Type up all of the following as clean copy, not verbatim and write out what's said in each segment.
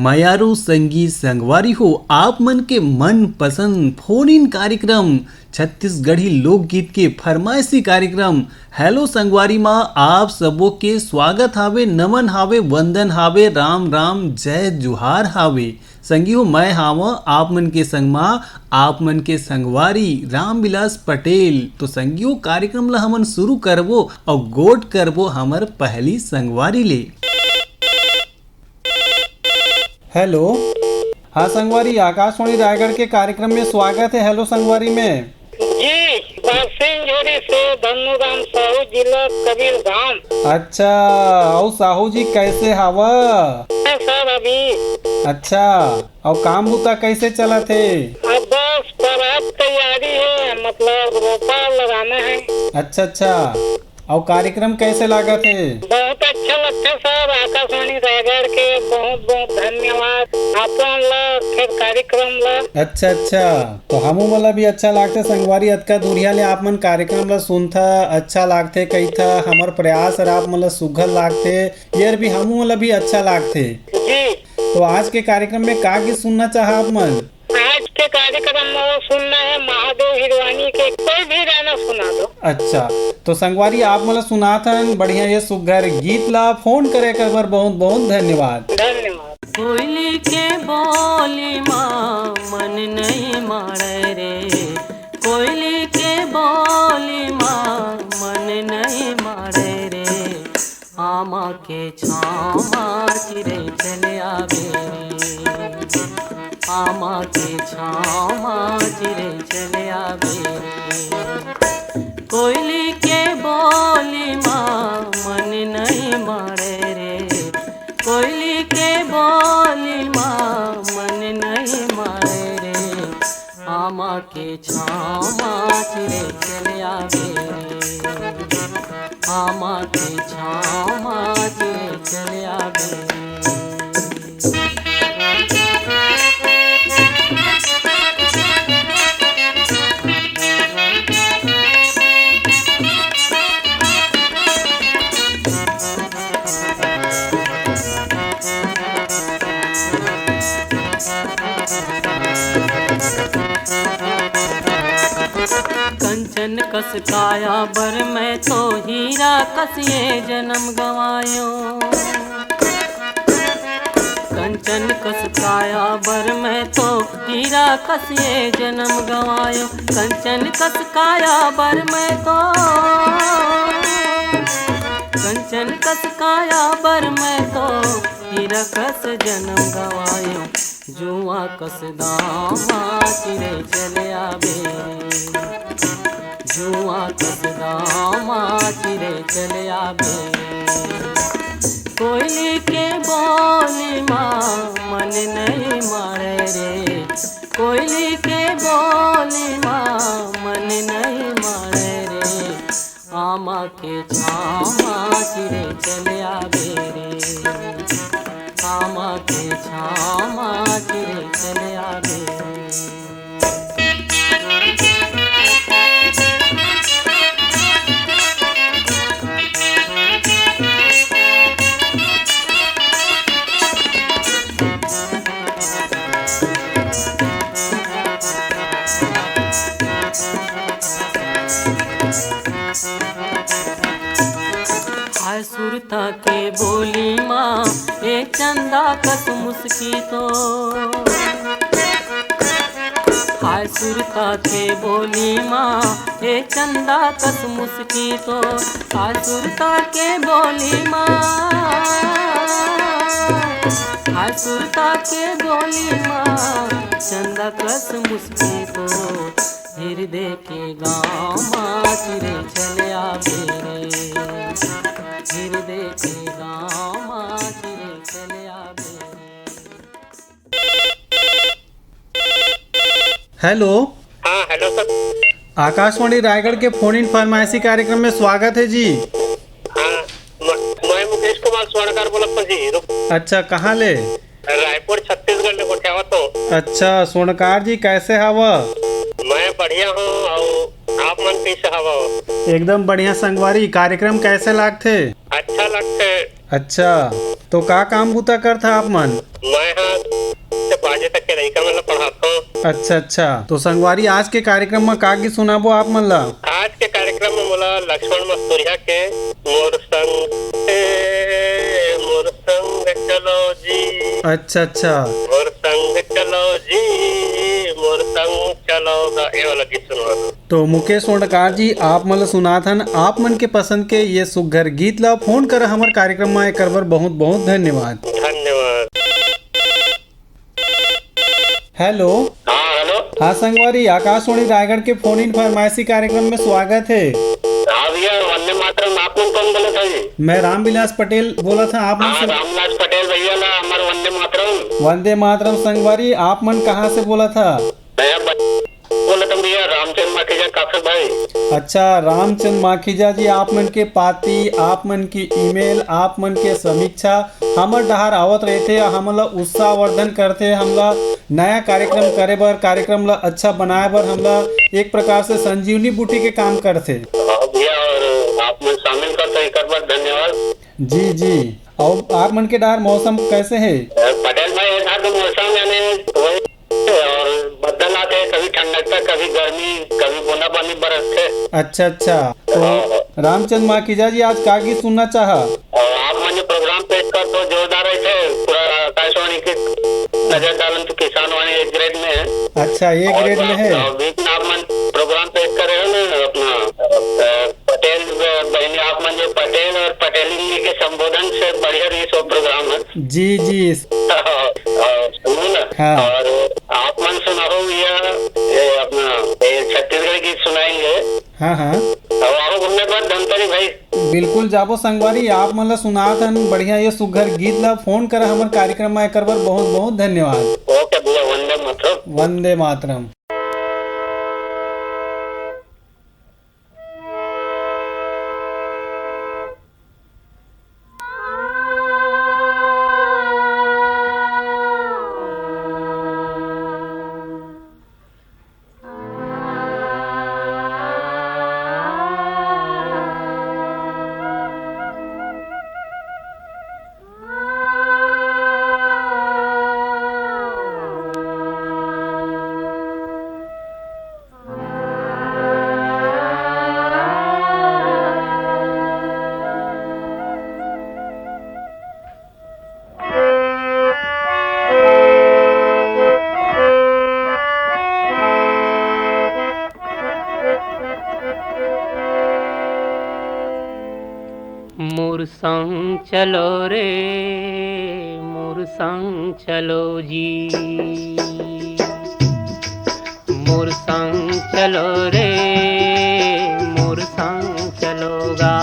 मयारू संगी संगवारी हो आप मन के मन पसंद फोन इन कार्यक्रम छत्तीसगढ़ी लोकगीत के फरमाइशी कार्यक्रम हेलो संगवारी माँ आप सबों के स्वागत हावे, नमन हावे, वंदन हावे, राम राम जय जुहार हावे। संगी हो मैं हाव आप मन के संग माँ आप मन के संगवारी रामविलास पटेल। तो संगियो कार्यक्रम ला हमन शुरू करबो और गोट करबो हमर पहली संगवारी ले। हेलो, हाँ संगवारी, आकाशवाणी रायगढ़ के कार्यक्रम में स्वागत है। हेलो संगवारी में जी, बासिंगझोरी से धनुराम साहू जिला कबीर धाम। अच्छा, और साहू जी कैसे हवा? सर अभी अच्छा, और काम बुता कैसे चला थे? अब बस बारात तैयारी है, मतलब रोपा लगाना है। अच्छा, और कार्यक्रम कैसे लगा थे? बहुत अच्छा लगता है सर, आकाशवाणी रायगढ़ के बहुत बहुत धन्यवाद आपन ला फिर कार्यक्रम ला। अच्छा, तो हमू वाला भी अच्छा लागते संगवारी, अतका दूरिया ले आप मन कार्यक्रम ला सुनथा अच्छा लागते, कही था हमर प्रयास और आप मतलब सुघर लागते यार भी हमू वाला भी अच्छा लागते जी। तो आज के कार्यक्रम में का गीत सुनना चाहा आप मन? आज के कार्यक्रम में सुनना है महादेव हिरवानी के कोई भी गाना सुना दो। अच्छा, तो संगवारी आप मतलब सुनाथन बढ़िया ये सुघर गीत ला फोन करे कर बर बहुत बहुत धन्यवाद। कोयली के बोली माँ मन नहीं मारे रे, कोयली के बोली माँ मन नहीं मारे रे, आमा के छामा चिरे चले आवे रे, आमा के छामा चिरे चले आवे रे, कोयली के बोली माँ मन नहीं मारे रे, कोयली के बोली माँ मन नहीं मारे रे, आमा के छामा चिरे चले आवे रे, आमा के छामा चिरे चले आवे रे। कंचन कस काया बर में तो हीरा कसिए जन्म गवायो, कंचन कस काया बर में तो हीरा कसिए जन्म गवायो, कंचन कस काया बर में तो, कंचन कस काया बर में तो हीरा कस जन्म गवायो, जुआ कस दामा चिरे चले आवे, जुआ कस दामा चिरे चले आवे, कोयली के बोली माँ मन नहीं मारे रे, कोयली के बोली माँ मन नहीं मारे रे, आमा के छामा चिरे चले आवे रे, आमा के छामा चिरे चले आवे रे। हाय सुरता के बोली माँ ए चंदा कस मुस्की तो, हाय सुरता के बोली माँ ए चंदा कस मुस्की तो, हाय सुरता के बोली माँ, हाय सुरता के बोली माँ चंदा कस मुस्की तो, हृदय के गाँव माँ चिरे चले आवे रे, हृदय के गाँव माँ चिरे चले आवे रे। हेलो, हाँ हेलो सर, आकाशवाणी रायगढ़ के फोन इन फरमाइशी कार्यक्रम में स्वागत है जी। हाँ मैं मुकेश कुमार स्वर्णकार बोला जी। अच्छा, कहाँ ले? रायपुर छत्तीसगढ़ ले गोठियावा तो। अच्छा, स्वर्णकार जी कैसे हवा? मैं बढ़िया हूँ, और आप मन कैसे हवा? एकदम बढ़िया संगवारी, कार्यक्रम कैसे लागते? अच्छा लगते। अच्छा, तो का काम बूता करता आप मन? मैं हाँ अच्छा अच्छा, तो संगवारी आज के कार्यक्रम में का गीत सुनाबो आप मन ला? आज के कार्यक्रम में मोला लक्ष्मण मस्तूरिया के मोर संग चलो जी, अच्छा अच्छा, मोर संग चलो जी, मोर संग चलो गा, ये वाला गीत सुनवा। तो मुकेश सोंडकार जी आप मन ला सुनात हन आप मन के पसंद के ये सुघर गीत ला फोन कर हमर कार्यक्रम में एकर बर बहुत बहुत धन्यवाद। धन्यवाद। हेलो। हाँ हेलो। हाँ संगवारी, आकाशवाणी रायगढ़ के फोन इन फरमाइशी कार्यक्रम में स्वागत है। हाँ भैया, वंदे मातरम। आप लोग कौन बोले था जी? मैं रामविलास पटेल बोला था। आप मन हाँ, से रामविलास पटेल भैया ला हमार वंदे मातरम। वंदे मातरम। संगवारी आप मन कहाँ से बोला था? मैं बोला था भैया रामचंद्र माखीजा काफे भाई। अच्छा रामचंद्र माखीजा जी, आप मन के पाती, आप मन की ईमेल, आप मन के समीक्षा हमर डहार आवत रहते, हमला उत्साहवर्धन करते, हमला नया कार्यक्रम करे बर, कार्यक्रम ला अच्छा बनाए बर हमला एक प्रकार से संजीवनी बूटी के काम करते। हाँ भैया, और आप मन शामिल करते एक बार धन्यवाद। जी जी। और आप मन के डहार मौसम कैसे है? पटेल भाई इधर तो मौसम यानी वही और बदल आते, कभी ठंडक, कभी गर्मी, कभी बूंदाबांदी बरसते। अच्छा अच्छा, तो रामचंद्र माखीजा जी आज का गीत सुनना चाहा? और आप मन जो प्रोग्राम पेश कर तो जोरदार रहे थे, पूरा आकाशवाणी के नजर डालन तो किसान वाणी एक ग्रेड में है। अच्छा, एक ग्रेड में है। बीच में आप मन प्रोग्राम पेश कर रहे हो ना अपना पटेल बहनी, आप मन जो पटेल और पटेली के संबोधन से बढ़िया रही सो प्रोग्राम है। जी जी। सुनो ना। हाँ। और आप मन सुनाओ ये अपना छत्तीसगढ़ गीत सुनाएंगे। हाँ हाँ, अब आओ घूमने पर धनतेरी भाई। बिल्कुल जाबो संगवारी, आप मन ला सुनात हन बढ़िया ये सुघर गीत ला फोन कर हमर कार्यक्रम में एकर बर बहुत बहुत धन्यवाद। ओके भैया, वंदे मातरम। वंदे मातरम। मोर संग चलो रे, मोर संग चलो जी, मोर संग चलो रे, मोर संग चलोगा।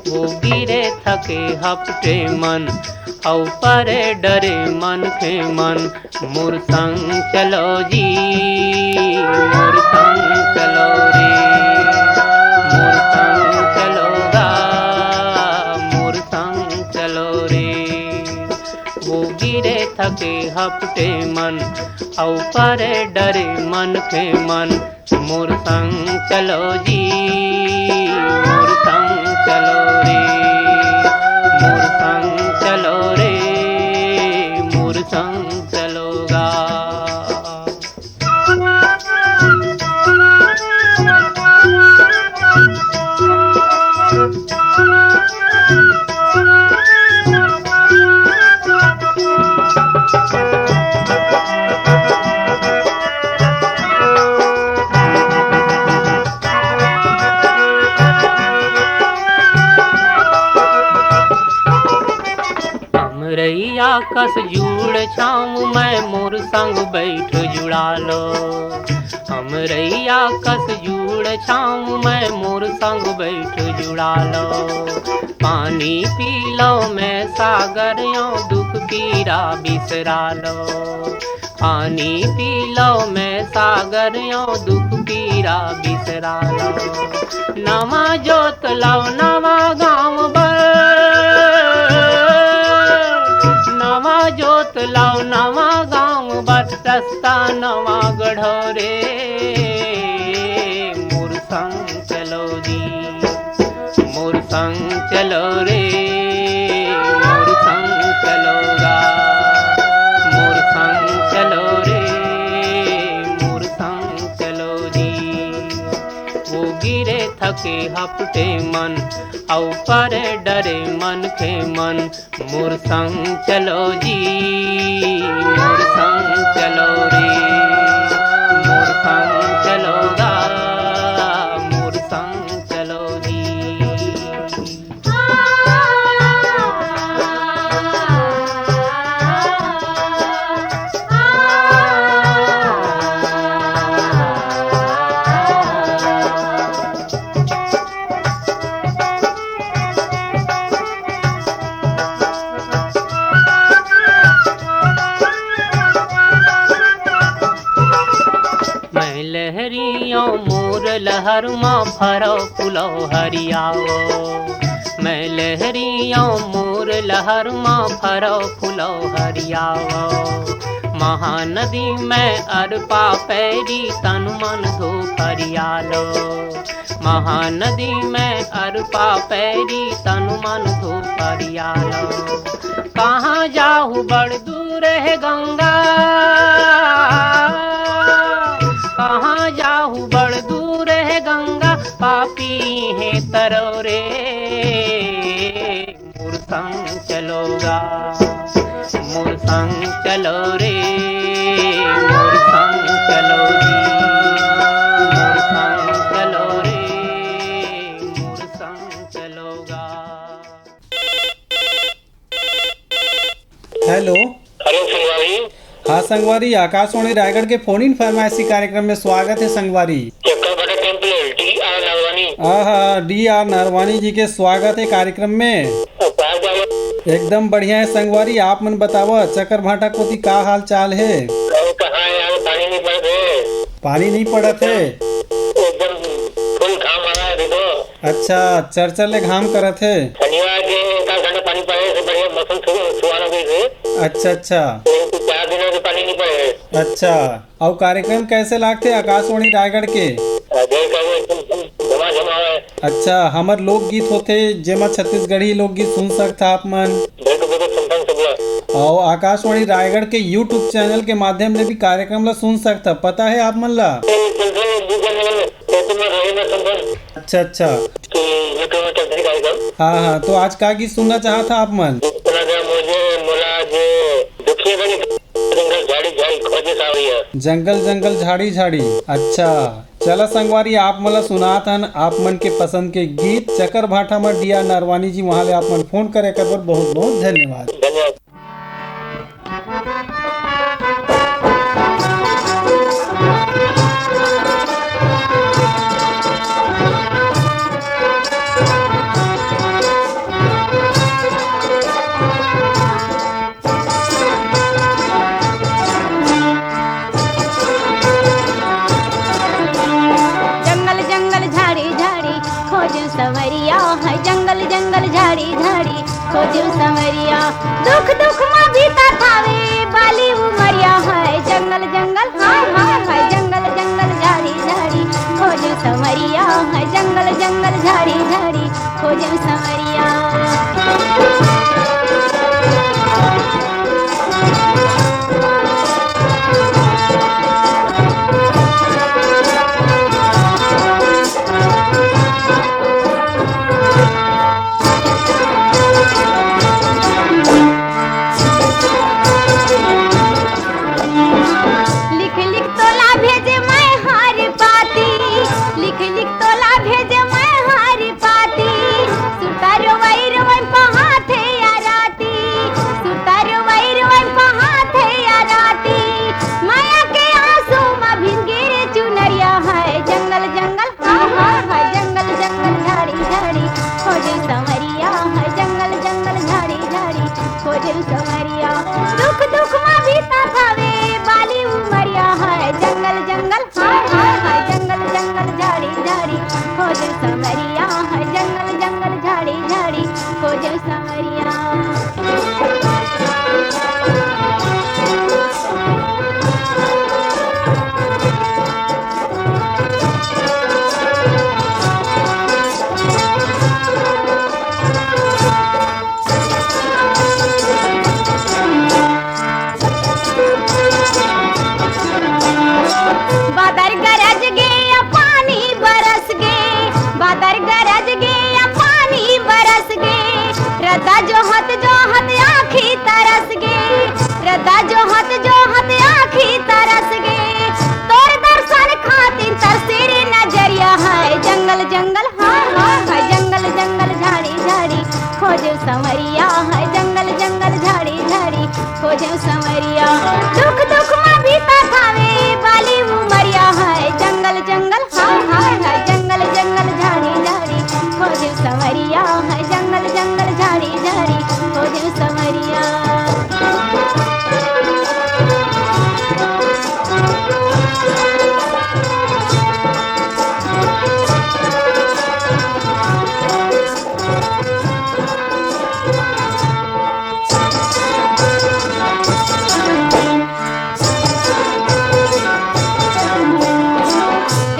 वो गिरे थके हपटे मन, औ परे डरे मन के मन। मोर संग चलो जी, मोर संग चलो रे, मोर संग चलोगा, मोर संग चलो रे। वो गिरे थके हपटे मन, औ परे डरे मन के मन। मोर संग चलो जी, मोर संग चलो रे, मोर संग चलो रे, मोर संग चलोगा। हमरैया कस जुड़ छाऊं मैं, मोर संग बैठ जुड़ा लो। हमरैया कस जुड़ छाऊं मैं, मोर संग बैठ जुड़ा लो। पानी पी लो मैं सागर यो, दुख पीरा बिसरा लो। पानी पी लो मैं सागर यो, दुख पीरा बिसरा लो। नवा जोत लाओ नवा गाँव बर, नवा जोत लाओ नवा गाँव बर, रास्ता नवा गढ़ो रे। मोर संग चलो जी, मोर संग चलो रे, मोर संग चलोगा। मोर संग चलो रे, कबो गिरे थके हपटे मन औ पर डरे मन के मन। मोर संग चलो जी, मोर संग चलो रे, मोर संग चलोगा, मोर संग चलो जी। मैं लहरियों मोर लहर माँ फरो फुलो हरियाओ। मैं लहरियों मोर लहर माँ फरो फुलो हरियाओ। महानदी में अरपा पैरी तन मन धो हरियालो। महानदी में अरपा पैरी तन मन धो हरियालो। कहाँ जाहू बड़ दूर है गंगा, कहाँ जाहू बड़ दूर है गंगा, पापी है तरोरे। मोर संग चलोगा, मोर संग चलो रे, मोर संग चलो जी, मोर संग चलो रे, मोर संग चलोगा। हेलो। हेलो संगवारी। हाँ संगवारी, आकाशवाणी रायगढ़ के फोन इन फरमाइशी कार्यक्रम में स्वागत है संगवारी। चक्कर टेम्पल डी.आर. नरवानी। हाँ, डी.आर. नरवानी जी के स्वागत है कार्यक्रम में। एकदम बढ़िया है संगवारी, आप मन बतावा चक्कर भाटा कोती का हाल चाल है? कहाँ यार, पानी नहीं पड़े। पानी नहीं पड़ा थे? एकदम फुल घाम आ रहा है देखो। अच्छा, चरचर ले घाम करत है। शनिवार के 1 घंटा पानी पड़े से बढ़िया मौसम सुहाना गई थे। अच्छा अच्छा 4 दिनों से पानी नहीं पड़े। अच्छा, और कार्यक्रम कैसे लागते आकाशवाणी रायगढ़ के? जमा जमा है। अच्छा, हमर लोकगीत होते जेमा छत्तीसगढ़ी लोकगीत सुन सकता आप मन। और आकाशवाणी रायगढ़ के यूट्यूब चैनल के माध्यम से भी कार्यक्रम ला सुन सकता, पता है आप मन ला? अच्छा अच्छा, हाँ हाँ, तो आज का गीत सुनना चाहता आप मन? जंगल जंगल झाड़ी झाड़ी। अच्छा, चला संगवारी, आप मला सुनात हन आप मन के पसंद के गीत। चक्कर भाटा में डी.आर. नरवानी जी वहाँ ले आप मन फोन करे कर बहुत बहुत धन्यवाद। सवरिया है जंगल जंगल झाड़ी झाड़ी खोजू सवरिया। दुख दुख में बीता थावे बाली उमरिया है जंगल जंगल हाय हाय हाय जंगल जंगल झाड़ी झाड़ी खोजू सवरिया है जंगल जंगल झाड़ी झाड़ी खोजू सवरिया। दुख दुख में बीता थावे बाली उमरिया है जंगल जंगल हाय हाय हाय जंगल जंगल झाड़ी झाड़ी खोज समरिया है जंगल जंगल झाड़ी झाड़ी खोज समरिया। रदा जो हत आखी तरस गे, रदा जो हत आखी तरस गे, तोर दर्शन खातिर तरसे रे नजरिया है। जंगल जंगल हाय हाय हाय, जंगल जंगल झाड़ी झाड़ी खोजे संवरिया है। जंगल जंगल झाड़ी झाड़ी खोजे संवरिया, दुख दुख में बीता थावे बाली उमरिया है। जंगल जंगल हाय हाय हाय, जंगल जंगल झाड़ी झाड़ी खोजे संवरिया है। जंगल जंगल झाड़ी झाड़ी खोजे संवरिया।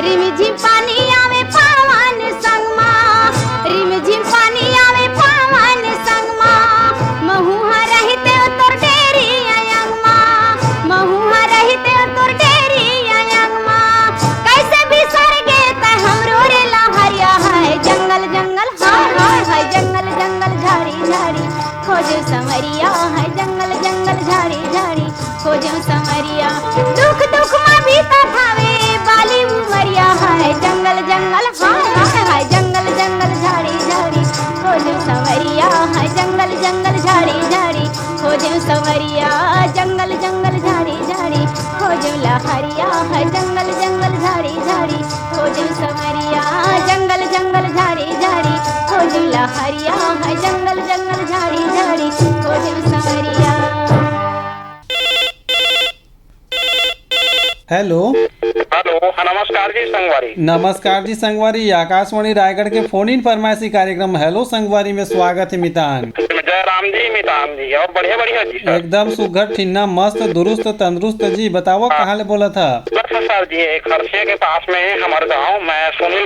रिमझिम पानी आवे पावन संगमा, रिमझिम पानी आवे पावन संगमा, महुहा रहते तोर डेरी अयंगमा, महुहा रहते तोर डेरी अयंगमा, कैसे भी सरगे त हमरो रे लहरिया है। जंगल जंगल हाय हाय हाय, जंगल जंगल झाड़ी झाड़ी खोजे संवरिया है। जंगल जंगल झाड़ी झाड़ी खोजे संवरिया, दुख दुख में बीता थावे बाली उमरिया है। जंगल जंगल हाय हाय हाय, जंगल जंगल झाड़ी झाड़ी खोजे संवरिया है। जंगल जंगल झाड़ी झाड़ी खोजे संवरिया, जंगल जंगल झाड़ी झाड़ी खोजे लहरिया है। जंगल जंगल झाड़ी झाड़ी खोजे संवरिया, जंगल जंगल झाड़ी झाड़ी खोजे लहरिया है। जंगल जंगल झाड़ी झाड़ी खोजे संवरिया। हेलो हेलो, हाँ नमस्कार जी संगवारी। नमस्कार जी संगवारी, आकाशवाणी रायगढ़ के फोन इन फरमाइशी कार्यक्रम हेलो संगवारी में स्वागत है मितान। जय राम जी, मितान जी, और बढ़िया बढ़िया जी सर। एकदम सुघर ठिन्ना मस्त दुरुस्त तंदुरुस्त जी। बताओ कहाँ ले बोला था? सर जी खरसिया के पास में है हमारे गाँव। मैं सुनील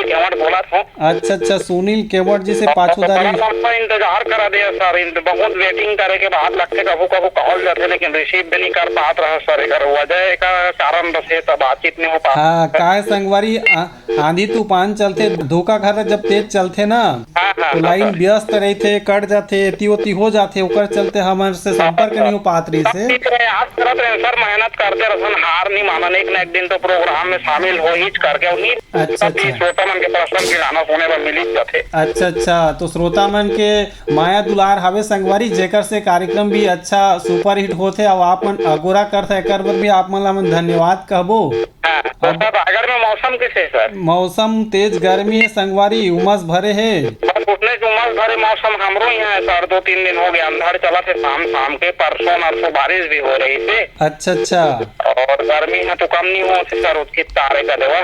केवट बोला था। अच्छा अच्छा, सुनील केवट जी से पाछूदारी। इंतजार करा दिया सर, बहुत वेटिंग करे के बाद लगते कभू कभू कॉल जाते, लेकिन रिसीव भी नहीं कर पात रहा सर। एकर वजह का कारण रहे तो बातचीत नहीं हो पा। हाँ काय संगवारी, आंधी तूफान चलते, धोखा घर जब तेज चलते ना तो लाइन व्यस्त रहते, कट जाते, एती ओती हो जाते, ओकर चलते हमारे से संपर्क नहीं हो पात रही से। आज करत रहे सर, मेहनत करते रहन, हार नहीं मानन। एक न एक दिन तो प्रोग्राम में शामिल हो ही करके उन्हीं अच्छा श्रोता मन के प्रश्न के गाना सुने में मिल जाते। अच्छा अच्छा, तो श्रोता मन के माया दुलार हवे संगवारी, जेकर से कार्यक्रम भी अच्छा सुपर हिट होते और आप मन अगोरा करते, एकर बर भी आप मन ला मन धन्यवाद कहबो। तो सर रायगढ़ में मौसम कैसे है सर? मौसम तेज गर्मी है संगवारी, उमस भरे है। बस उतने उमस भरे मौसम हमरो यहाँ है सर। 2-3 दिन हो गए अंधड़ चला थे, शाम के परसों नरसों बारिश भी हो रही थी। अच्छा अच्छा, और गर्मी है तो कम नहीं हो सर, उसकी तारे का देवा।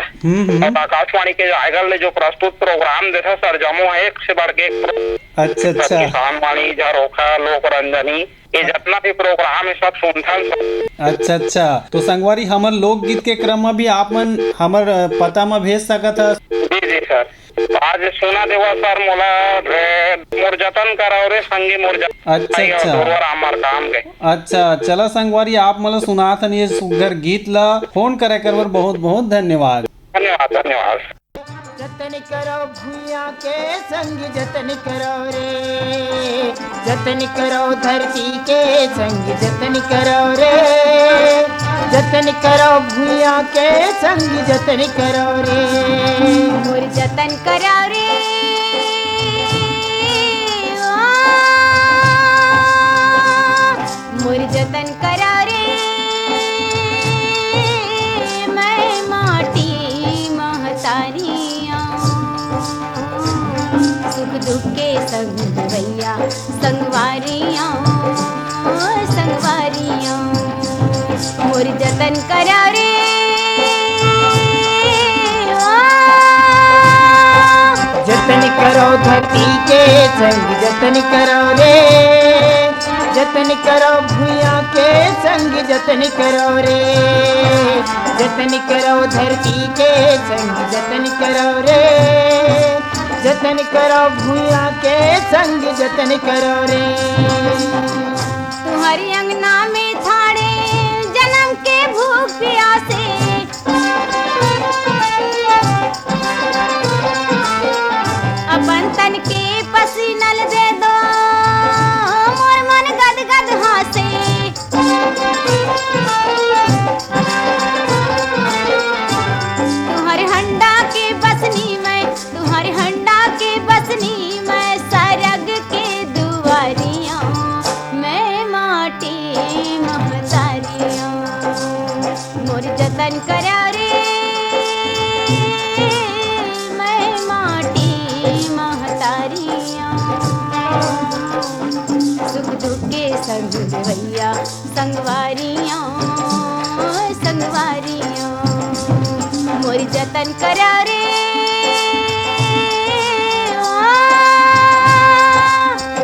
और आकाशवाणी के रायगढ़ ने जो प्रस्तुत प्रोग्राम देखा सर, जमो है एक से बढ़ के एक। अच्छा अच्छा, किसान वाणी, झरोखा, लोक रंजनी, ये जितना भी प्रोग्राम है सब सुनथन। अच्छा अच्छा, तो संगवारी हमर लोकगीत के क्रम में भी आप मन हमर पता में भेज सकत है। जी जी सर, आज सुना देवा सर मोला मोर जतन कराओ रे संगी मोर जतन। अच्छा अच्छा, हमार काम के। अच्छा चला संगवारी, आप मला सुनाथन ये सुघर गीत ला फोन करे कर बहुत बहुत धन्यवाद। धन्यवाद धन्यवाद। जतन करो भूया के संग जतन करो रे, जतन करो धरती के संग जतन करो रे, जतन करो भूया के संग जतन करो रे। मोर जतन करो रे, मोर जतन करो रे, मैं माटी महतारियाँ, सुख दुख के संग भैया संगवारियाँ, संगवारियाँ। मोर जतन करो रे, जतन करो धरती के संग जतन करो रे, जतन करो भूया के संग जतन करो रे, जतन करो धरती के संग जतन करो रे, जतन करो भूया के संग जतन करो रे। तुम्हारी अंगना में छाड़े जन्म के भूख प्यासे, अपन तन के पसीनल दे दो भैया संगवारियों संगवारियों मोरी जतन करा रे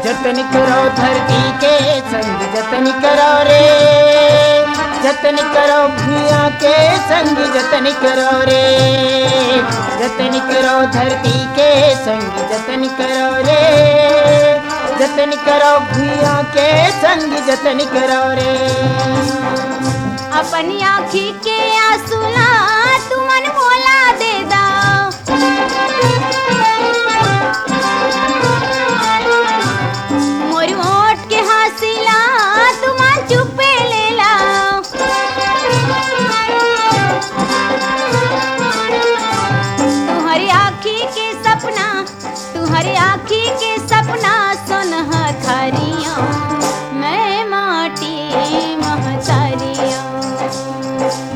जतन करो धरती के संग जतन करो रे जतन करो भूया के संग जतन करो रे जतन करो धरती के संग जतन करो रे जतन करो भूया के संग जतन करो रे अपनी आँखी के आंसुला तुमन मोला दे दा मोरी ओट के हासिला तुमन चुपे ले ला तुम्हारी आँखी के सपना तुम्हारी आँखी के सपना सुनह थारियों मैं माटी महतारियों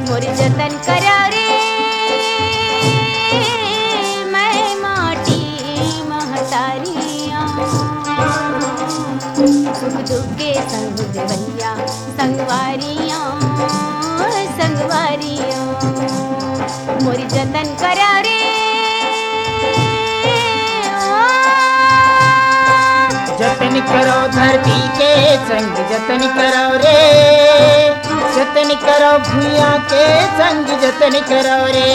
मोरी जतन करा रे मैं माटी महतारियों सुख दुख के संग भैया संगवारियों संगवारियों मोरी जतन करा रे जतन करो धरती के संग जतन करो रे जतन करो भूया के संग जतन करो रे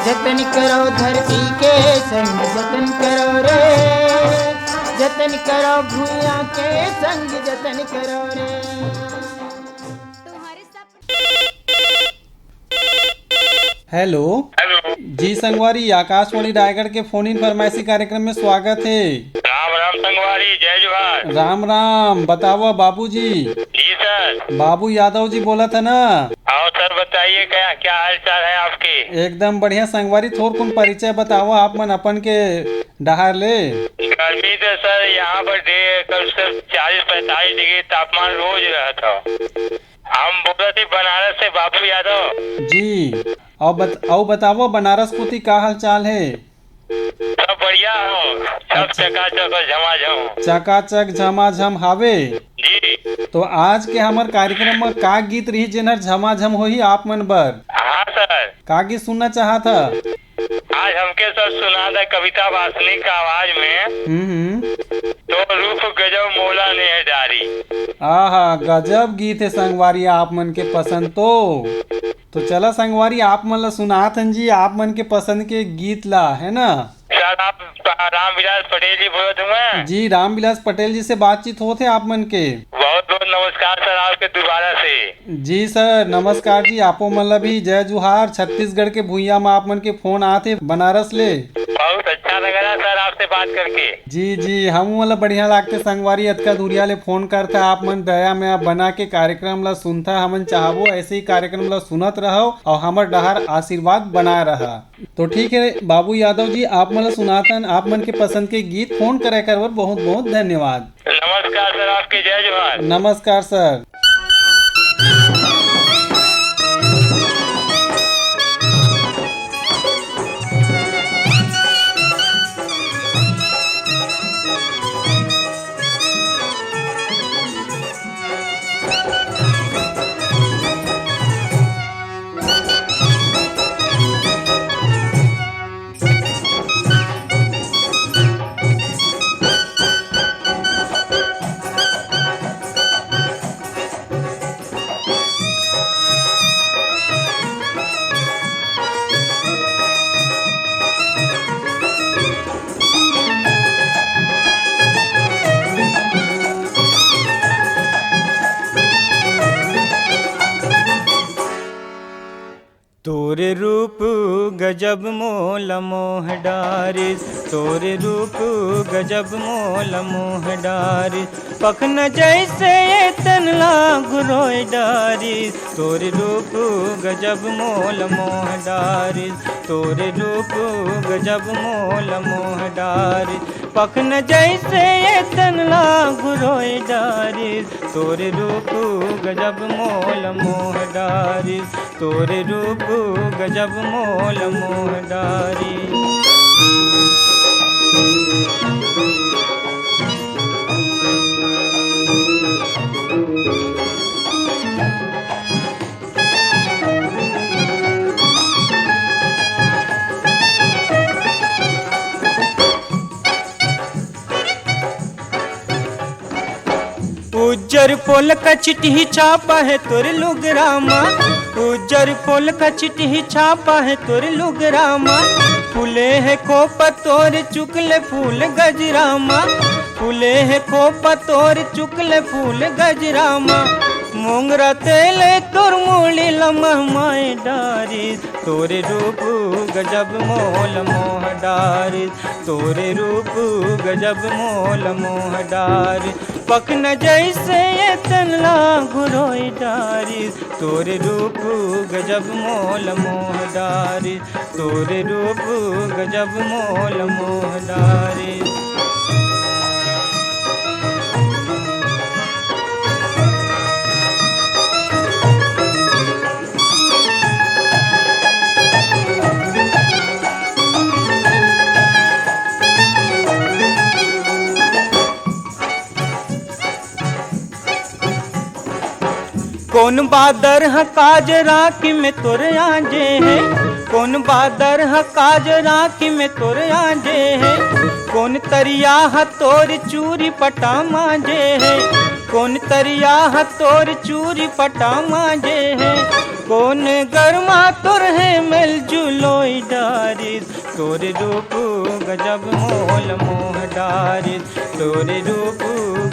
जतन करो धरती के संग जतन करो रे जतन करो भूया के संग जतन करो रे तुम्हारे सपने हेलो जी संगवारी, आकाशवाणी रायगढ़ के फोन इन फरमाइशी कार्यक्रम में स्वागत है। राम राम संगवारी, जय जोहार। राम राम, बताओ बाबूजी। जी सर। बाबू यादव जी बोला था ना। आओ सर, बताइए क्या क्या हाल चाल है आपके? एकदम बढ़िया संगवारी, थोड़ कुन परिचय बताओ आप मन अपन के डहार ले। गर्मी तो सर यहाँ पर कल से 40-45 डिग्री तापमान रोज रहता। हम बोला थी बनारस से बाबू यादव जी। और बताओ बनारस कुती का हाल चाल है? सब बढ़िया हो, सब चकाचक और झमाझम। चकाचक झमाझम हावे जी। तो आज के हमार कार्यक्रम में का गीत रही जेनर झमाझम होही आप मन बर? हाँ सर। का गीत सुनना चाहा था? आज हमके सर सुना था कविता वासनिक का आवाज में। तो रूप गजब मोला ने है डारी। आहा, गजब गीत है संगवारी, आप मन के पसंद तो चला संगवारी, आप मन ला सुनात हन जी आप मन के पसंद के गीत ला, है ना? सर आप रामविलास पटेल जी बोलत हुए? जी, रामविलास पटेल जी से बातचीत होते आप मन के। बहुत बहुत नमस्कार सर आपके दोबारा से। जी सर, नमस्कार जी, आपो मन ला भी जय जुहार। छत्तीसगढ़ के भुइया में आप मन के फोन आते बनारस ले। बहुत अच्छा लगा सर आपसे बात करके। जी जी, हम मतलब बढ़िया लागते संगवारी, अतका दूरिया ले फोन करता आप मन दया में आप बना के कार्यक्रम ला सुनता। हमन चाहबो ऐसे ही कार्यक्रम ला सुनत रहो और हमर डहार आशीर्वाद बनाए रहा। तो ठीक है बाबू यादव जी, आप मन सुनातन आप मन के पसंद के गीत फोन करे कर बहुत बहुत धन्यवाद। नमस्कार सर आपके, जय जोहार। नमस्कार सर। तोरे रूप गजब मोल मोह डारिस, तोरे रूप गजब मोल मोह डारिस, पखन जैसे तन लागु रोय डारिस, तोरे रूप गजब मोल मोह डारिस, तोरे रूप गजब मोल मोह डारिस, पखन जैसे तन लागु रोय डारिस, तोरे रूप गजब मोल मोह डारिस, तोरे रूप गजब मोल मोह डारिस। उज्जर पोल का चिट्ठी छापा है तोर लुगरामा, उज्जर पोल का चिट्ठी छापा है तोर लुगरामा, फूले है खोपा तोर चुकले फूल गजरामा, फूले है खोपा तोर चुकले फूल गजरामा, मोंगरा तेले तोर मूली लमहमाए डारिस, तोरे रूप गजब मोल मोह डारिस, तोरे रूप गजब मोल मोह डारिस, पखन जैसे ये तनला घुरोई डारिस, तोरे रूप गजब मोल मोह डारिस, तोरे रूप गजब मोल मोह डारिस। कौन बादर है काजरा कि में तोर आजे है, कौन बादर है काजरा कि में तोर आजे है, कौन तरिया है तोर चूरी पटा मांजे है, कौन तरिया है तोर चूरी पटा मांजे है, कौन गरमा तोर है मिल जुलोई डारिस, तोरे रूप गजब मोल मोह डारिस, तोरे रूप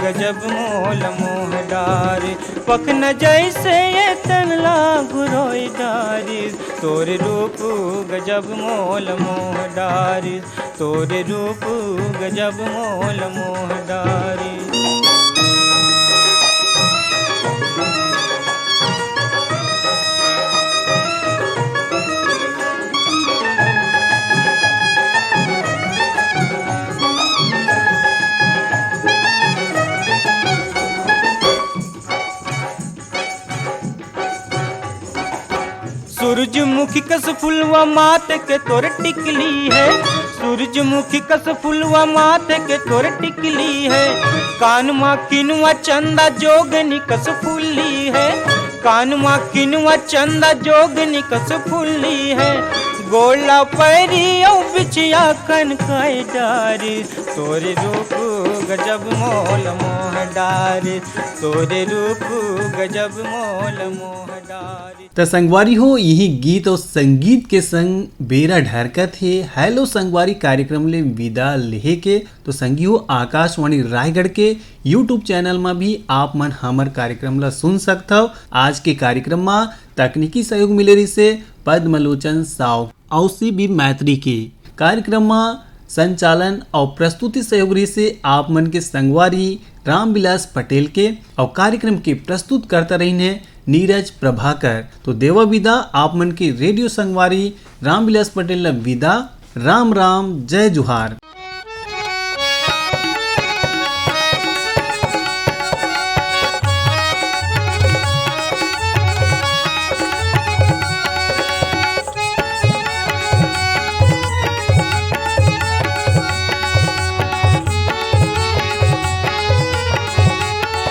गजब मोल मोह डारिस, पखन जैसे ये तनला घुरोई डारिस, तोरे रूप गजब मोल मोह डारिस, तोरे रूप गजब मोल मोह डारिस। सूरजमुखी कस फुलवा माथे के तोर टिकली है, सूरजमुखी कस फुलवा माथे के तोर टिकली है, कान मा किनुआ चंदा जोगनी कस फुल्ली है, कान मा किनुआ चंदा जोगनी कस फुल्ली है, गोला पैरी औ बिछिया कन काई डारिस, तोरे रूप गजब मोल मोह डारिस, तोरे रूप गजब मोल मोह डारिस। तो संगवारी हो यही गीत और संगीत के संग बेरा ढरकत है हेलो संगवारी कार्यक्रम ले विदा लेहे के। तो संगी हो आकाशवाणी रायगढ़ के यूट्यूब चैनल में भी आप मन हमर कार्यक्रम ला सुन सकते हो। आज के कार्यक्रम में तकनीकी सहयोग मिले रही से पद्मलोचन साव औसी भी मैत्री के कार्यक्रम में संचालन और प्रस्तुति सहयोग रही से आप मन के संगवारी रामविलास पटेल के और कार्यक्रम के प्रस्तुत करता रही नीरज प्रभाकर। तो देवा विदा आप मन के रेडियो संगवारी रामविलास पटेल विदा। राम राम, जय जुहार।